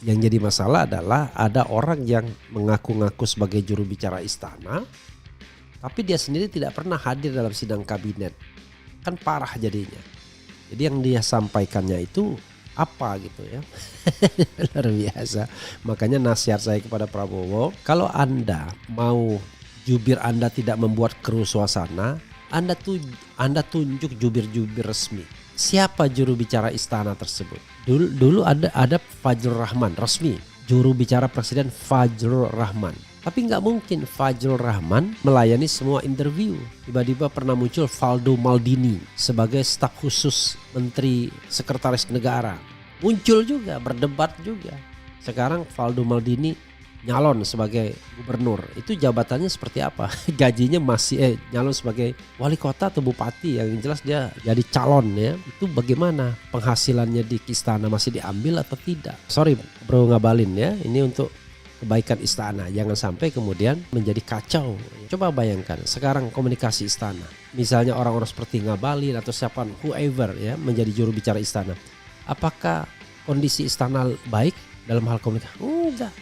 Yang jadi masalah adalah ada orang yang mengaku-ngaku sebagai juru bicara istana, tapi dia sendiri tidak pernah hadir dalam sidang kabinet. Kan parah jadinya. Jadi yang dia sampaikannya itu apa gitu ya. Luar biasa. Makanya nasihat saya kepada Prabowo, kalau Anda mau jubir Anda tidak membuat keruh suasana, Anda tunjuk jubir-jubir resmi. Siapa juru bicara istana tersebut? Dulu ada Fajrul Rahman resmi, juru bicara presiden Fajrul Rahman. Tapi nggak mungkin Fajrul Rahman melayani semua interview. Tiba-tiba pernah muncul Valdo Maldini sebagai staf khusus Menteri Sekretaris Negara. Muncul juga, berdebat juga. Sekarang Valdo Maldini nyalon sebagai gubernur. Itu jabatannya seperti apa? Gajinya masih nyalon sebagai wali kota atau bupati. Yang jelas dia jadi calon ya. Itu bagaimana penghasilannya di istana, masih diambil atau tidak? Sorry Bro Ngabalin ya. Ini untuk kebaikan istana, jangan sampai kemudian menjadi kacau. Coba bayangkan sekarang komunikasi istana, misalnya orang-orang seperti Ngabalin atau siapa whoever ya menjadi juru bicara istana, apakah kondisi istana baik dalam hal komunikasi? Enggak.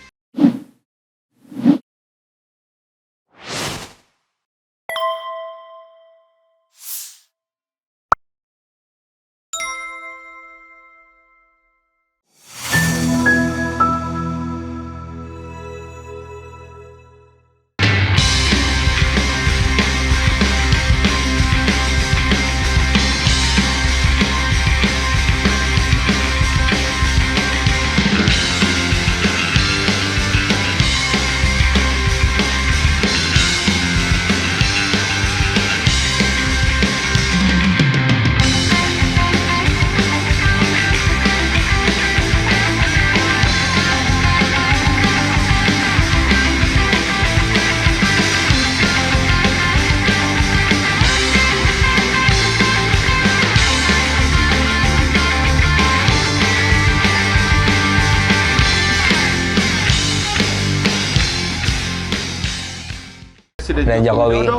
Presiden Joko Widodo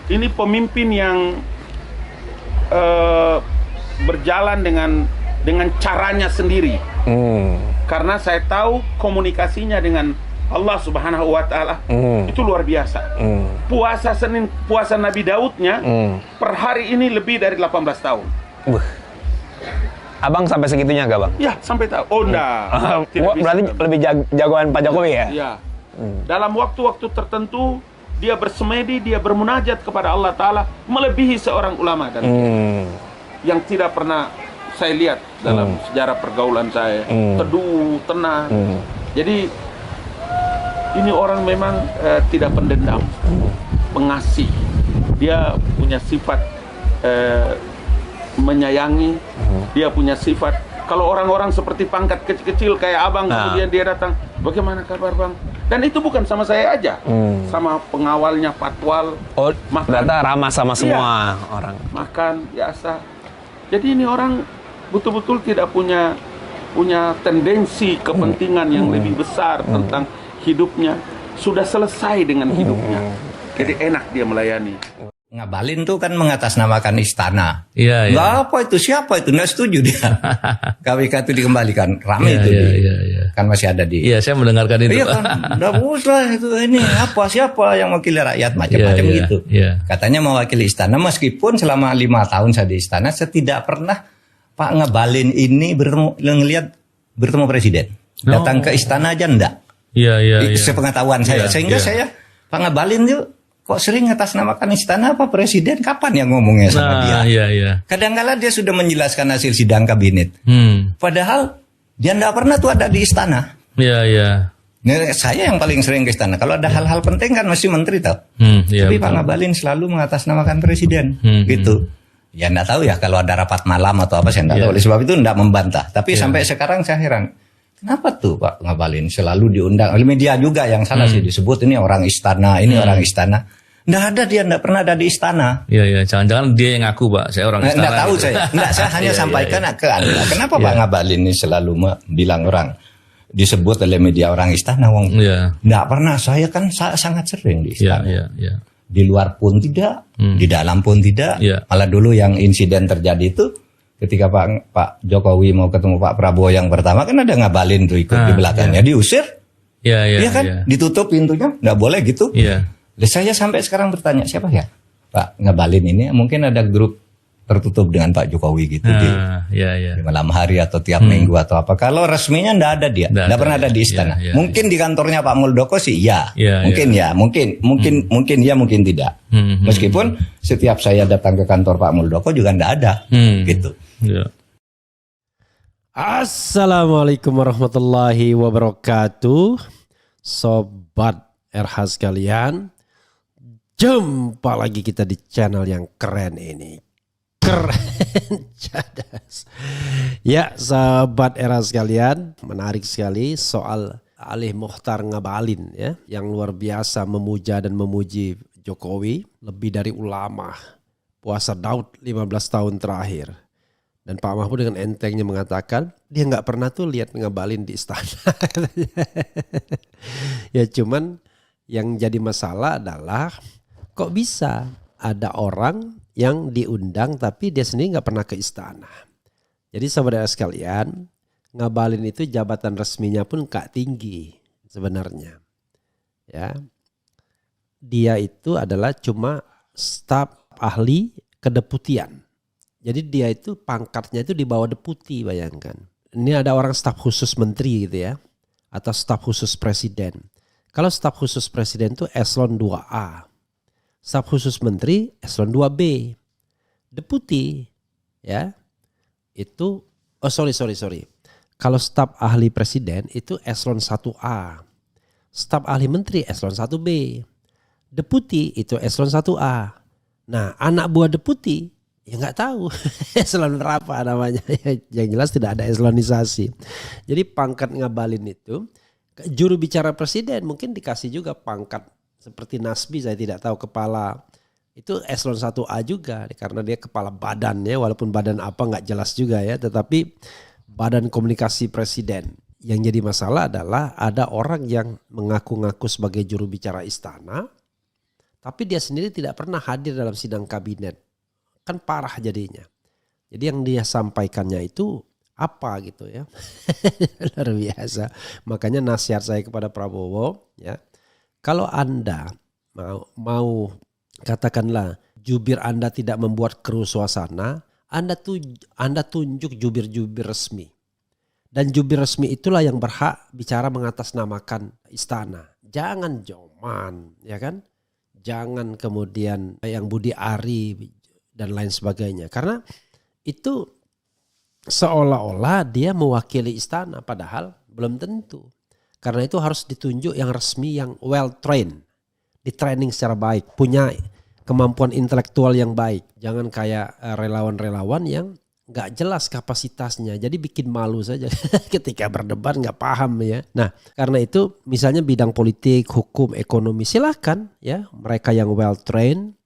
ini pemimpin yang berjalan dengan caranya sendiri. Karena saya tahu komunikasinya dengan Allah Subhanahu wa Ta'ala itu luar biasa. Puasa Nabi Daudnya per hari ini lebih dari 18 tahun. Abang sampai segitunya gak bang? Ya sampai tahu. Oh enggak. Berarti lebih jagoan Pak Jokowi ya? Ya. Dalam waktu-waktu tertentu dia bersemedi, dia bermunajat kepada Allah Ta'ala melebihi seorang ulama dan yang tidak pernah saya lihat dalam sejarah pergaulan saya. Teduh, tenang. Jadi ini orang memang tidak pendendam, pengasih. Dia punya sifat menyayangi. Dia punya sifat, kalau orang-orang seperti pangkat kecil-kecil kayak abang kemudian dia datang, bagaimana kabar bang? Dan itu bukan sama saya aja, sama pengawalnya Patwal. Oh, ternyata ramah sama semua orang. Makan biasa. Jadi ini orang betul-betul tidak punya tendensi kepentingan yang lebih besar tentang hidupnya. Sudah selesai dengan hidupnya. Jadi enak dia melayani. Ngabalin tuh kan mengatasnamakan istana. Iya, nggak apa itu, siapa itu, nggak setuju dia. KWK itu dikembalikan, ramai itu. Iya. Kan masih ada di. Iya, saya mendengarkan itu. Iya kan, nggak usah itu ini apa siapa yang mewakili rakyat macam-macam gitu. Iya. Katanya mewakili istana, meskipun selama 5 tahun saya di istana, saya tidak pernah Pak Ngabalin ini bertemu presiden. Datang ke istana aja enggak. Iya. Sepengetahuan saya, sehingga saya Pak Ngabalin itu kok sering atasnamakan istana apa presiden, kapan yang ngomongnya sama dia? Iya. Kadang-kala dia sudah menjelaskan hasil sidang kabinet. Padahal dia tidak pernah tuh ada di istana. Iya. Nah, saya yang paling sering ke istana. Kalau ada hal-hal penting kan mesti menteri tahu. Iya, tapi betul. Pak Ngabalin selalu mengatasnamakan presiden. Gitu. Ya tidak tahu ya kalau ada rapat malam atau apa saya tidak tahu. Oleh sebab itu tidak membantah. Tapi sampai sekarang saya heran. Kenapa tuh Pak Ngabalin selalu diundang oleh media juga yang salah sih disebut ini orang istana, ini orang istana. Nggak ada, dia nggak pernah ada di istana. Iya, jangan-jangan dia yang ngaku Pak, saya orang istana. Nggak tahu gitu. saya hanya sampaikan ke Anda. Kenapa Pak Ngabalin ini selalu bilang orang disebut oleh media orang istana? Nggak pernah, saya kan sangat sering di istana. Iya. Di luar pun tidak, di dalam pun tidak. Malah dulu yang insiden terjadi itu ketika Pak Jokowi mau ketemu Pak Prabowo yang pertama kan ada Ngabalin tuh ikut di belakangnya, diusir. Iya kan, ditutup pintunya, nggak boleh gitu. Saya sampai sekarang bertanya siapa ya Pak Ngabalin ini? Mungkin ada grup tertutup dengan Pak Jokowi gitu di malam hari atau tiap minggu atau apa. Kalau resminya nggak ada dia, nggak pernah ada di istana. Mungkin di kantornya Pak Muldoko sih, mungkin tidak. Meskipun setiap saya datang ke kantor Pak Muldoko juga nggak ada, gitu. Assalamualaikum warahmatullahi wabarakatuh, sobat RH sekalian. Jumpa lagi kita di channel yang keren ini. Keren cadas. Ya sahabat era sekalian, menarik sekali soal Ali Mokhtar Ngabalin ya, yang luar biasa memuja dan memuji Jokowi lebih dari ulama puasa Daud 15 tahun terakhir. Dan Pak Mahfud dengan entengnya mengatakan dia nggak pernah tuh lihat Ngabalin di istana. Ya cuman yang jadi masalah adalah kok bisa ada orang yang diundang tapi dia sendiri nggak pernah ke istana. Jadi saudara sekalian, Ngabalin itu jabatan resminya pun gak tinggi sebenarnya. Ya, dia itu adalah cuma staf ahli kedeputian. Jadi dia itu pangkatnya itu di bawah deputi, bayangkan. Ini ada orang staf khusus menteri gitu ya, atau staf khusus presiden. Kalau staf khusus presiden itu eselon 2A. Staf khusus menteri eselon 2B. Deputi ya itu sorry. Kalau staf ahli presiden itu eselon 1A. Staf ahli menteri eselon 1B. Deputi itu eselon 1A. Nah, anak buah deputi ya nggak tahu eselon berapa namanya. Yang jelas tidak ada eselonisasi. Jadi pangkat Ngabalin itu juru bicara presiden mungkin dikasih juga pangkat seperti Nasbi, saya tidak tahu, kepala itu eselon 1A juga karena dia kepala badannya, walaupun badan apa nggak jelas juga ya, tetapi badan komunikasi presiden. Yang jadi masalah adalah ada orang yang mengaku-ngaku sebagai juru bicara istana tapi dia sendiri tidak pernah hadir dalam sidang kabinet. Kan parah jadinya. Jadi yang dia sampaikannya itu apa gitu ya. Luar biasa. Makanya nasihat saya kepada Prabowo ya, kalau Anda mau katakanlah jubir Anda tidak membuat keruh suasana, Anda tunjuk jubir-jubir resmi. Dan jubir resmi itulah yang berhak bicara mengatasnamakan istana. Jangan Joman, ya kan? Jangan kemudian yang Budi Ari dan lain sebagainya. Karena itu seolah-olah dia mewakili istana, padahal belum tentu. Karena itu harus ditunjuk yang resmi, yang well trained, di training secara baik, punya kemampuan intelektual yang baik. Jangan kayak relawan-relawan yang nggak jelas kapasitasnya, jadi bikin malu saja ketika berdebat nggak paham ya. Nah karena itu misalnya bidang politik, hukum, ekonomi silahkan ya, mereka yang well trained,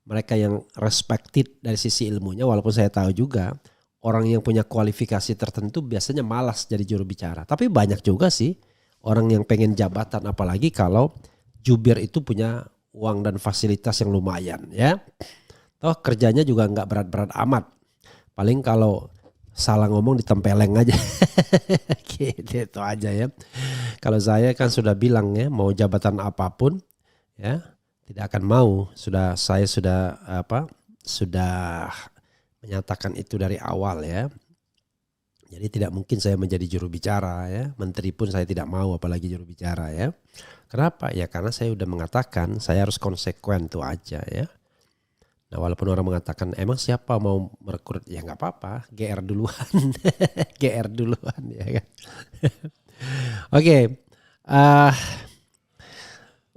mereka yang respected dari sisi ilmunya. Walaupun saya tahu juga orang yang punya kualifikasi tertentu biasanya malas jadi juru bicara, tapi banyak juga sih orang yang pengen jabatan, apalagi kalau jubir itu punya uang dan fasilitas yang lumayan ya. Toh kerjanya juga nggak berat-berat amat. Paling kalau salah ngomong ditempeleng aja. Gitu aja ya. Kalau saya kan sudah bilang ya, mau jabatan apapun ya tidak akan mau. Saya sudah menyatakan itu dari awal ya. Jadi tidak mungkin saya menjadi juru bicara ya. Menteri pun saya tidak mau, apalagi juru bicara ya. Kenapa? Ya karena saya sudah mengatakan saya harus konsekuen itu aja ya. Nah walaupun orang mengatakan emang siapa mau merekrut, ya nggak apa-apa, GR duluan. GR duluan ya kan. Oke.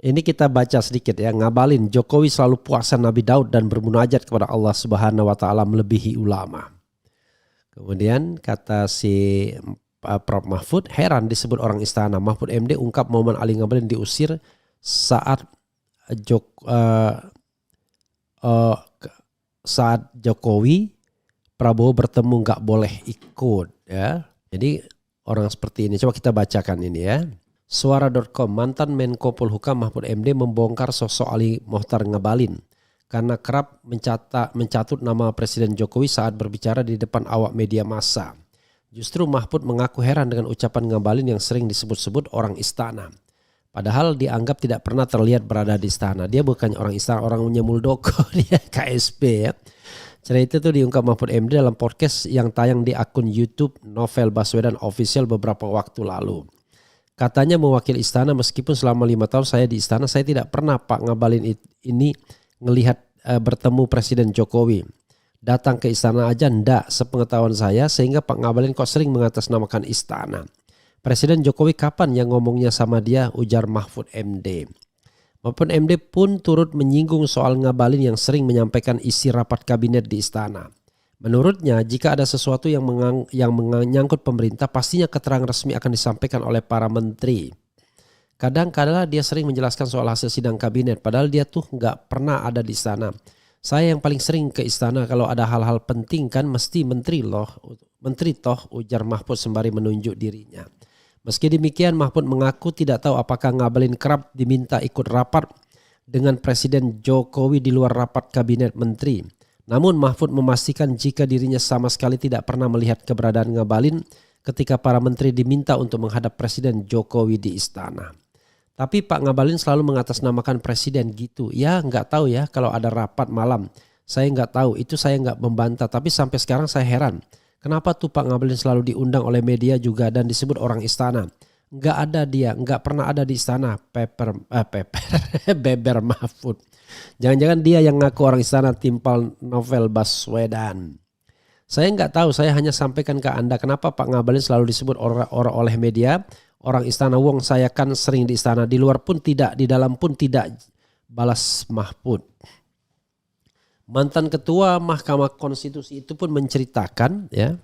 Ini kita baca sedikit ya. Ngabalin, Jokowi selalu puasa Nabi Daud dan bermunajat kepada Allah Subhanahu wa taala melebihi ulama. Kemudian kata si Prof Mahfud, heran disebut orang istana. Mahfud MD ungkap momen Ali Ngabalin diusir saat saat Jokowi Prabowo bertemu nggak boleh ikut ya. Jadi orang seperti ini, coba kita bacakan ini ya. Suara.com, mantan Menko Polhukam Mahfud MD membongkar sosok Ali Mokhtar Ngabalin. karena kerap mencatut nama Presiden Jokowi saat berbicara di depan awak media massa. Justru Mahfud mengaku heran dengan ucapan Ngabalin yang sering disebut-sebut orang istana. Padahal dianggap tidak pernah terlihat berada di istana. Dia bukan orang istana, orangnya Muldoko, dia KSP ya. Cerita itu diungkap Mahfud MD dalam podcast yang tayang di akun YouTube Novel Baswedan Official beberapa waktu lalu. Katanya mewakili istana, meskipun selama 5 tahun saya di istana, saya tidak pernah Pak Ngabalin ini ngelihat bertemu Presiden Jokowi. Datang ke istana aja ndak sepengetahuan saya, sehingga Pak Ngabalin kok sering mengatasnamakan istana. Presiden Jokowi kapan yang ngomongnya sama dia, ujar Mahfud MD. Mahfud MD pun turut menyinggung soal Ngabalin yang sering menyampaikan isi rapat kabinet di istana. Menurutnya, jika ada sesuatu yang menyangkut pemerintah, pastinya keterangan resmi akan disampaikan oleh para menteri. Kadang-kadang dia sering menjelaskan soal hasil sidang kabinet, padahal dia tuh nggak pernah ada di istana. Saya yang paling sering ke istana kalau ada hal-hal penting kan mesti menteri toh, ujar Mahfud sembari menunjuk dirinya. Meski demikian, Mahfud mengaku tidak tahu apakah Ngabalin kerap diminta ikut rapat dengan Presiden Jokowi di luar rapat kabinet menteri. Namun Mahfud memastikan jika dirinya sama sekali tidak pernah melihat keberadaan Ngabalin ketika para menteri diminta untuk menghadap Presiden Jokowi di istana. Tapi Pak Ngabalin selalu mengatasnamakan presiden gitu. Ya nggak tahu ya kalau ada rapat malam. Saya nggak tahu, itu saya nggak membantah. Tapi sampai sekarang saya heran. Kenapa tuh Pak Ngabalin selalu diundang oleh media juga dan disebut orang istana? Nggak ada dia, nggak pernah ada di istana. Beber Mahfud. Jangan-jangan dia yang ngaku orang istana timpal Novel Baswedan. Saya nggak tahu, saya hanya sampaikan ke Anda kenapa Pak Ngabalin selalu disebut orang oleh media orang istana. Wong saya kan sering di istana, di luar pun tidak, di dalam pun tidak, balas Mahfud. Mantan ketua Mahkamah Konstitusi itu pun menceritakan ya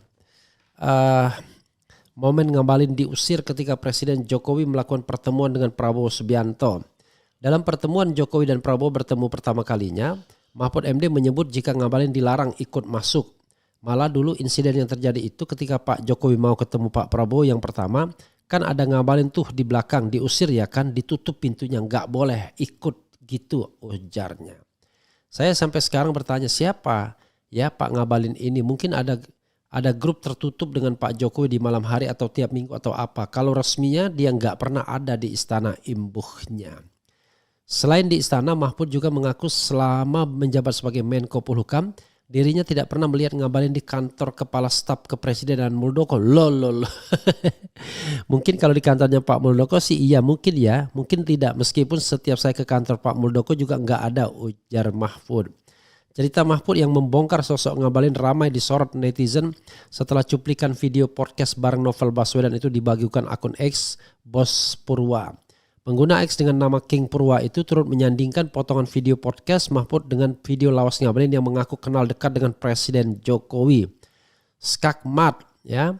momen Ngabalin diusir ketika Presiden Jokowi melakukan pertemuan dengan Prabowo Subianto. Dalam pertemuan Jokowi dan Prabowo bertemu pertama kalinya, Mahfud MD menyebut jika Ngabalin dilarang ikut masuk. Malah dulu insiden yang terjadi itu ketika Pak Jokowi mau ketemu Pak Prabowo yang pertama, kan ada Ngabalin tuh di belakang, diusir ya kan, ditutup pintunya, nggak boleh ikut gitu ujarnya. Saya sampai sekarang bertanya siapa ya Pak Ngabalin ini, mungkin ada grup tertutup dengan Pak Jokowi di malam hari atau tiap minggu atau apa. Kalau resminya dia nggak pernah ada di istana, imbuhnya. Selain di istana, Mahfud juga mengaku selama menjabat sebagai Menko Polhukam, dirinya tidak pernah melihat Ngabalin di kantor kepala staf kepresidenan Muldoko. Lol. Mungkin kalau di kantornya Pak Muldoko sih iya, mungkin ya, mungkin tidak. Meskipun setiap saya ke kantor Pak Muldoko juga nggak ada, ujar Mahfud. Cerita Mahfud yang membongkar sosok Ngabalin ramai disorot netizen setelah cuplikan video podcast bareng Novel Baswedan itu dibagikan akun X Bos Purwa. Pengguna X dengan nama King Purwa itu turut menyandingkan potongan video podcast Mahfud dengan video lawas Ngabalin yang mengaku kenal dekat dengan Presiden Jokowi. Skakmat ya,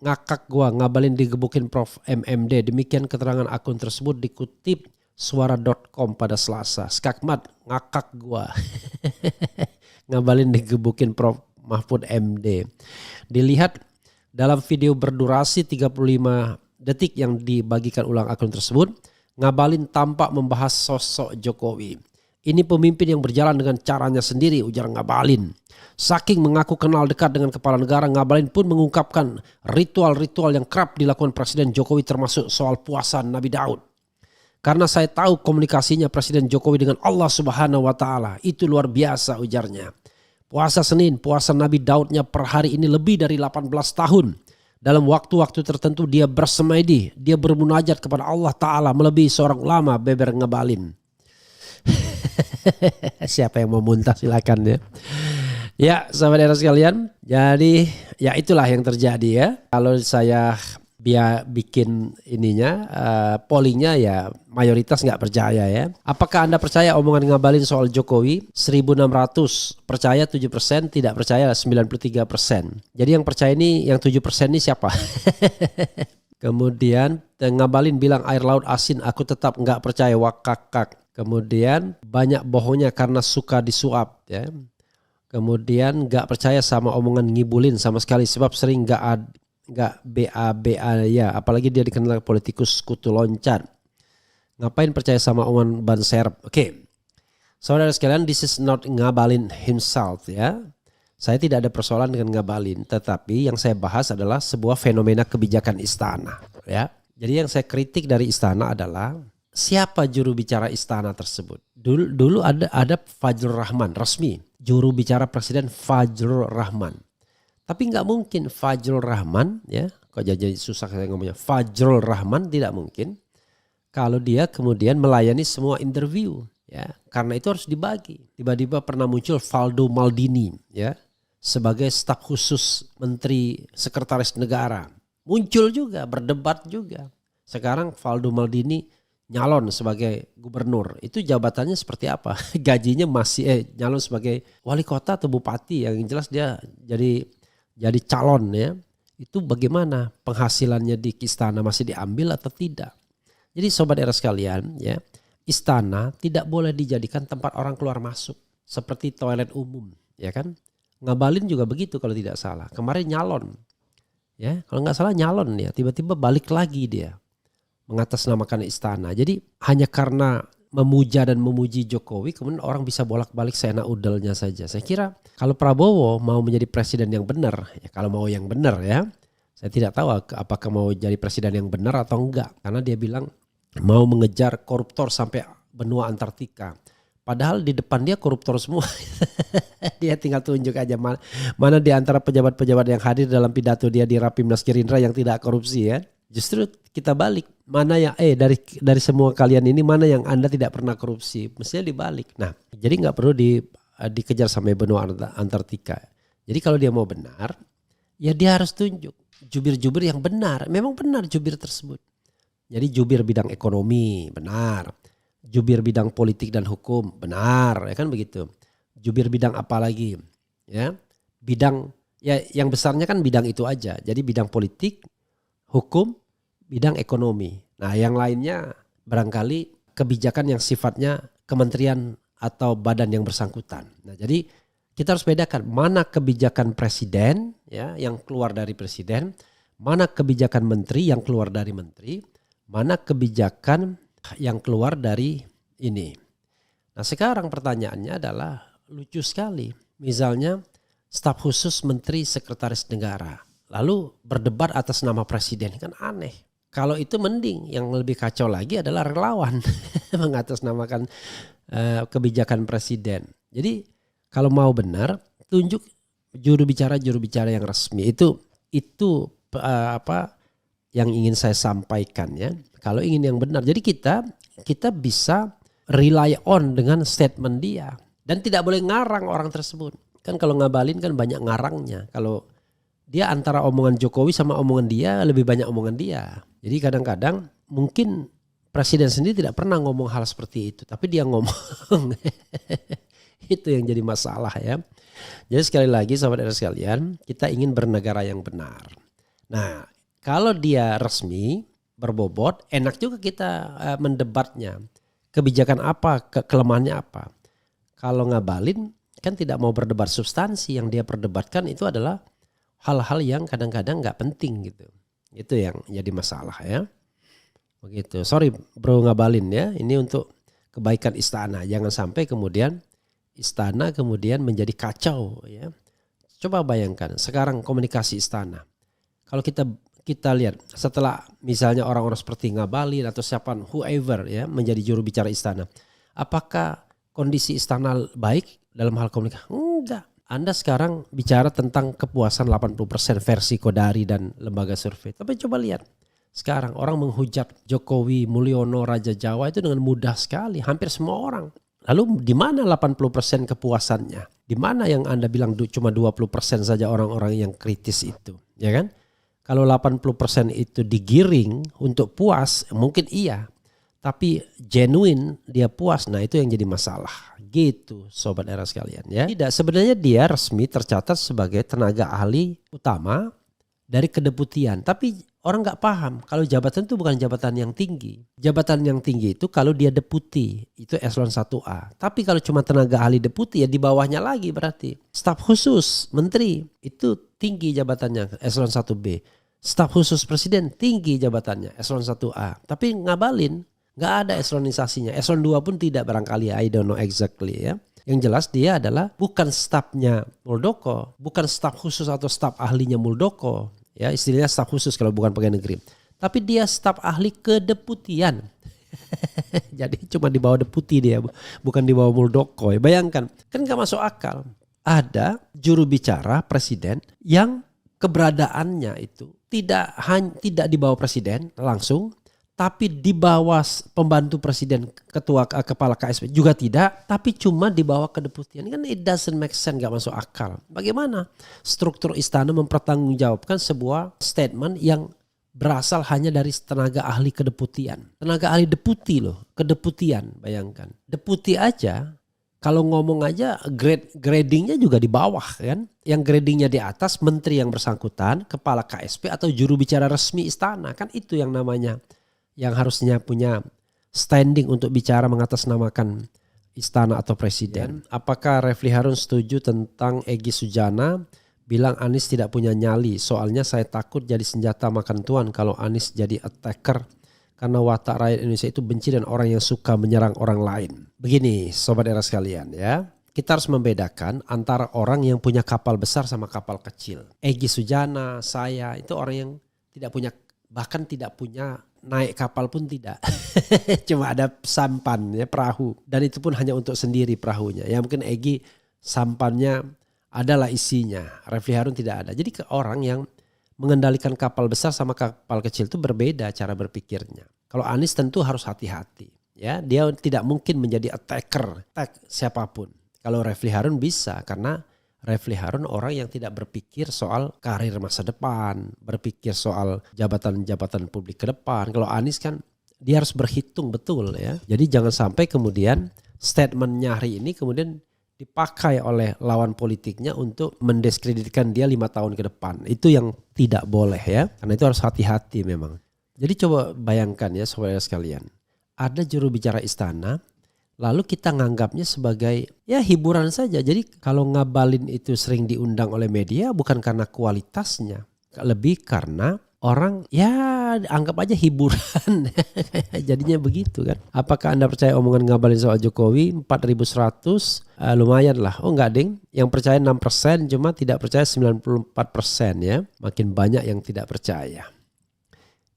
ngakak gua Ngabalin digebukin Prof MMD. Demikian keterangan akun tersebut dikutip suara.com pada Selasa. Skakmat ngakak gua. Ngabalin digebukin Prof Mahfud MD. Dilihat dalam video berdurasi 35 detik yang dibagikan ulang akun tersebut, Ngabalin tampak membahas sosok Jokowi. Ini pemimpin yang berjalan dengan caranya sendiri, ujar Ngabalin. Saking mengaku kenal dekat dengan kepala negara, Ngabalin pun mengungkapkan ritual-ritual yang kerap dilakukan Presiden Jokowi termasuk soal puasa Nabi Daud. Karena saya tahu komunikasinya Presiden Jokowi dengan Allah Subhanahu wa Ta'ala, itu luar biasa, ujarnya. Puasa Senin, puasa Nabi Daudnya per hari ini lebih dari 18 tahun. Dalam waktu-waktu tertentu dia bersemedi, dia bermunajat kepada Allah Ta'ala melebihi seorang ulama, beber Ngabalin. Siapa yang mau muntah silakan ya. Ya sahabat era sekalian, jadi ya itulah yang terjadi ya. Kalau saya bikin pollingnya ya mayoritas nggak percaya ya. Apakah Anda percaya omongan Ngabalin soal Jokowi? 1.600 percaya 7%, tidak percaya 93%. Jadi yang percaya ini, yang 7% ini siapa? Kemudian Ngabalin bilang air laut asin, aku tetap nggak percaya, wakakak. Kemudian banyak bohongnya karena suka disuap ya. Kemudian nggak percaya sama omongan ngibulin sama sekali sebab sering nggak BA ya, apalagi dia dikenal politikus kutu loncat. Ngapain percaya sama omongan ban serep? Oke. Saudara sekalian, this is not Ngabalin himself ya. Saya tidak ada persoalan dengan Ngabalin, tetapi yang saya bahas adalah sebuah fenomena kebijakan istana ya. Jadi yang saya kritik dari istana adalah siapa juru bicara istana tersebut. Dulu ada Fajrul Rahman resmi, juru bicara presiden Fajrul Rahman. Tapi nggak mungkin Fajrul Rahman ya, kok jadi susah saya ngomongnya. Fajrul Rahman tidak mungkin kalau dia kemudian melayani semua interview ya, karena itu harus dibagi. Tiba-tiba pernah muncul Valdo Maldini ya sebagai staf khusus Menteri Sekretaris Negara. Muncul juga, berdebat juga. Sekarang Valdo Maldini nyalon sebagai gubernur. Itu jabatannya seperti apa? Gajinya masih nyalon sebagai wali kota atau bupati, yang jelas dia jadi calon ya. Itu bagaimana penghasilannya di istana, masih diambil atau tidak? Jadi sobat era sekalian ya, istana tidak boleh dijadikan tempat orang keluar masuk seperti toilet umum ya kan? Ngabalin juga begitu kalau tidak salah. Kemarin nyalon ya, kalau nggak salah nyalon ya, tiba-tiba balik lagi dia mengatasnamakan istana. Jadi hanya karena memuja dan memuji Jokowi kemudian orang bisa bolak-balik seenak udelnya saja. Saya kira kalau Prabowo mau menjadi presiden yang benar, ya kalau mau yang benar ya, saya tidak tahu apakah mau jadi presiden yang benar atau enggak. Karena dia bilang mau mengejar koruptor sampai benua Antartika. Padahal di depan dia koruptor semua. Dia tinggal tunjuk aja mana di antara pejabat-pejabat yang hadir dalam pidato dia di Rapimnas Gerindra yang tidak korupsi ya. Justru kita balik, mana yang dari semua kalian ini mana yang Anda tidak pernah korupsi, mestinya dibalik. Nah, jadi nggak perlu dikejar sampai benua Antartika. Jadi kalau dia mau benar, ya dia harus tunjuk jubir-jubir yang benar. Memang benar jubir tersebut. Jadi jubir bidang ekonomi benar, jubir bidang politik dan hukum benar, ya kan begitu. Jubir bidang apa lagi? Ya, bidang ya yang besarnya kan bidang itu aja. Jadi bidang politik, hukum, bidang ekonomi. Nah yang lainnya barangkali kebijakan yang sifatnya kementerian atau badan yang bersangkutan. Nah jadi kita harus bedakan mana kebijakan presiden ya yang keluar dari presiden, mana kebijakan menteri yang keluar dari menteri, mana kebijakan yang keluar dari ini. Nah sekarang pertanyaannya adalah lucu sekali. Misalnya staf khusus Menteri Sekretaris Negara lalu berdebat atas nama presiden, kan aneh. Kalau itu mending, yang lebih kacau lagi adalah relawan mengatasnamakan kebijakan presiden. Jadi kalau mau benar, tunjuk juru bicara yang resmi. Itu apa yang ingin saya sampaikan ya. Kalau ingin yang benar, jadi kita bisa rely on dengan statement dia dan tidak boleh ngarang orang tersebut. Kan kalau Ngabalin kan banyak ngarangnya. Kalau dia antara omongan Jokowi sama omongan dia, lebih banyak omongan dia. Jadi kadang-kadang mungkin presiden sendiri tidak pernah ngomong hal seperti itu, tapi dia ngomong. Itu yang jadi masalah ya. Jadi sekali lagi sahabat era sekalian, kita ingin bernegara yang benar. Nah, kalau dia resmi, berbobot, enak juga kita mendebatnya. Kebijakan apa, kelemahannya apa. Kalau Ngabalin kan tidak mau berdebat substansi, yang dia perdebatkan itu adalah hal-hal yang kadang-kadang nggak penting gitu. Itu yang jadi masalah ya. Begitu. Sorry Bro Ngabalin ya. Ini untuk kebaikan istana. Jangan sampai kemudian istana kemudian menjadi kacau ya. Coba bayangkan sekarang komunikasi istana. Kalau kita lihat setelah misalnya orang-orang seperti Ngabalin atau siapa whoever ya menjadi juru bicara istana. Apakah kondisi istana baik dalam hal komunikasi? Enggak. Anda sekarang bicara tentang kepuasan 80% versi Kodari dan lembaga survei. Tapi coba lihat. Sekarang orang menghujat Jokowi, Mulyono, Raja Jawa itu dengan mudah sekali. Hampir semua orang. Lalu di mana 80% kepuasannya? Di mana yang Anda bilang cuma 20% saja orang-orang yang kritis itu? Ya kan? Kalau 80% itu digiring untuk puas, mungkin iya. Tapi genuine dia puas, nah itu yang jadi masalah. Gitu sobat era sekalian ya. Tidak, sebenarnya dia resmi tercatat sebagai tenaga ahli utama dari kedeputian. Tapi orang gak paham kalau jabatan itu bukan jabatan yang tinggi. Jabatan yang tinggi itu kalau dia deputi, itu eselon 1A. Tapi kalau cuma tenaga ahli deputi ya di bawahnya lagi berarti. Staf khusus menteri itu tinggi jabatannya eselon 1B. Staf khusus presiden tinggi jabatannya eselon 1A. Tapi Ngabalin Nggak ada eselonisasinya. Eselon 2 pun tidak barangkali, I don't know exactly ya. Yang jelas dia adalah bukan stafnya Muldoko, bukan staf khusus atau staf ahlinya Muldoko. Ya, istilahnya staf khusus kalau bukan pegawai negeri. Tapi dia staf ahli kedeputian. Jadi cuma di bawah deputi dia, bukan di bawah Muldoko. Ya, bayangkan, kan gak masuk akal. Ada juru bicara presiden yang keberadaannya itu tidak di bawah presiden langsung, tapi di bawah pembantu presiden, kepala KSP juga tidak, tapi cuma di bawah kedeputian. Kan it doesn't make sense, gak masuk akal. Bagaimana struktur istana mempertanggungjawabkan sebuah statement yang berasal hanya dari tenaga ahli kedeputian. Tenaga ahli deputi loh, kedeputian, bayangkan. Deputi aja, kalau ngomong aja gradingnya juga di bawah kan. Yang gradingnya di atas menteri yang bersangkutan, kepala KSP atau juru bicara resmi istana. Kan itu yang namanya, yang harusnya punya standing untuk bicara mengatasnamakan istana atau presiden. Apakah Refli Harun setuju tentang Egy Sujana bilang Anies tidak punya nyali, soalnya saya takut jadi senjata makan tuan kalau Anies jadi attacker karena watak rakyat Indonesia itu benci dan orang yang suka menyerang orang lain. Begini Sobat Era sekalian ya, kita harus membedakan antara orang yang punya kapal besar sama kapal kecil. Egy Sujana, saya itu orang yang tidak punya, bahkan tidak punya naik kapal pun tidak. Cuma ada sampan ya, perahu, dan itu pun hanya untuk sendiri perahunya. Ya mungkin Egy sampannya adalah isinya, Refli Harun tidak ada. Jadi orang yang mengendalikan kapal besar sama kapal kecil itu berbeda cara berpikirnya. Kalau Anies tentu harus hati-hati. Ya, dia tidak mungkin menjadi attack siapapun. Kalau Refli Harun bisa, karena Refli Harun orang yang tidak berpikir soal karir masa depan, berpikir soal jabatan-jabatan publik ke depan. Kalau Anies kan dia harus berhitung betul ya. Jadi jangan sampai kemudian statementnya hari ini kemudian dipakai oleh lawan politiknya untuk mendiskreditkan dia 5 tahun ke depan. Itu yang tidak boleh ya. Karena itu harus hati-hati memang. Jadi coba bayangkan ya saudara sekalian. Ada juru bicara istana, lalu kita nganggapnya sebagai ya hiburan saja. Jadi kalau Ngabalin itu sering diundang oleh media bukan karena kualitasnya. Lebih karena orang ya anggap aja hiburan. Jadinya begitu kan. Apakah Anda percaya omongan Ngabalin soal Jokowi 4.100? Lumayan lah. Oh enggak ding. Yang percaya 6%, cuma tidak percaya 94% ya. Makin banyak yang tidak percaya.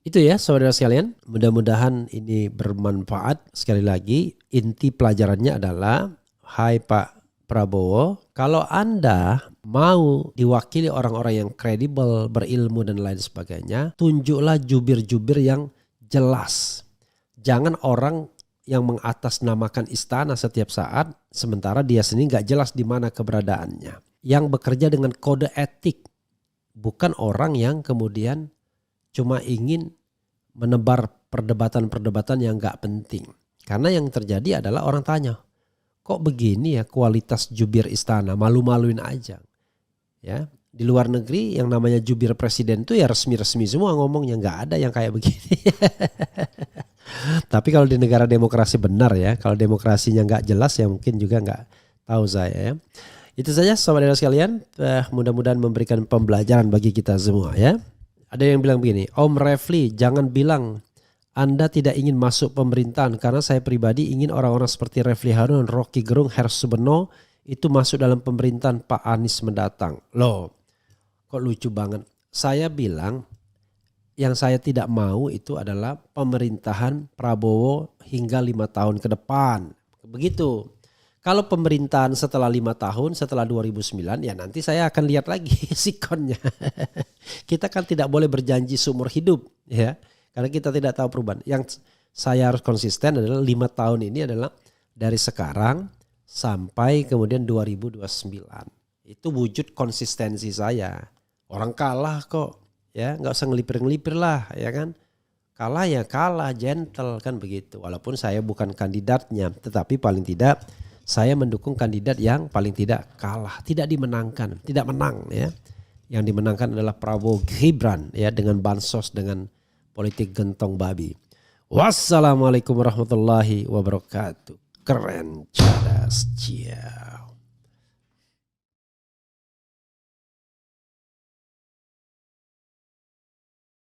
Itu ya saudara sekalian. Mudah-mudahan ini bermanfaat. Sekali lagi inti pelajarannya adalah, hai Pak Prabowo, kalau Anda mau diwakili orang-orang yang kredibel, berilmu dan lain sebagainya, tunjuklah jubir-jubir yang jelas. Jangan orang yang mengatasnamakan istana setiap saat, sementara dia sendiri gak jelas di mana keberadaannya. Yang bekerja dengan kode etik, bukan orang yang kemudian cuma ingin menebar perdebatan-perdebatan yang gak penting. Karena yang terjadi adalah orang tanya, kok begini ya kualitas jubir istana, malu-maluin aja. Ya, di luar negeri yang namanya jubir presiden itu ya resmi-resmi semua ngomongnya, nggak ada yang kayak begini. Tapi kalau di negara demokrasi benar ya, kalau demokrasinya nggak jelas ya mungkin juga nggak tahu saya ya. Itu saja sobat sekalian, mudah-mudahan memberikan pembelajaran bagi kita semua ya. Ada yang bilang begini, Om Refli jangan bilang Anda tidak ingin masuk pemerintahan, karena saya pribadi ingin orang-orang seperti Refli Harun, Rocky Gerung, Hersuberno itu masuk dalam pemerintahan Pak Anies mendatang. Loh, kok lucu banget. Saya bilang yang saya tidak mau itu adalah pemerintahan Prabowo hingga 5 tahun ke depan. Begitu. Kalau pemerintahan setelah 5 tahun, setelah 2009, ya nanti saya akan lihat lagi sikonnya. Kita kan tidak boleh berjanji seumur hidup ya. Karena kita tidak tahu perubahan. Yang saya harus konsisten adalah 5 tahun ini adalah dari sekarang sampai kemudian 2029. Itu wujud konsistensi saya. Orang kalah kok, ya nggak usah ngelipir-ngelipir lah, ya kan. Kalah ya kalah, gentle kan begitu. Walaupun saya bukan kandidatnya, tetapi paling tidak saya mendukung kandidat yang paling tidak kalah, tidak dimenangkan, tidak menang ya. Yang dimenangkan adalah Prabowo Gibran ya, dengan bansos, dengan politik gentong babi. Wassalamualaikum warahmatullahi wabarakatuh. Keren, cerdas, cia.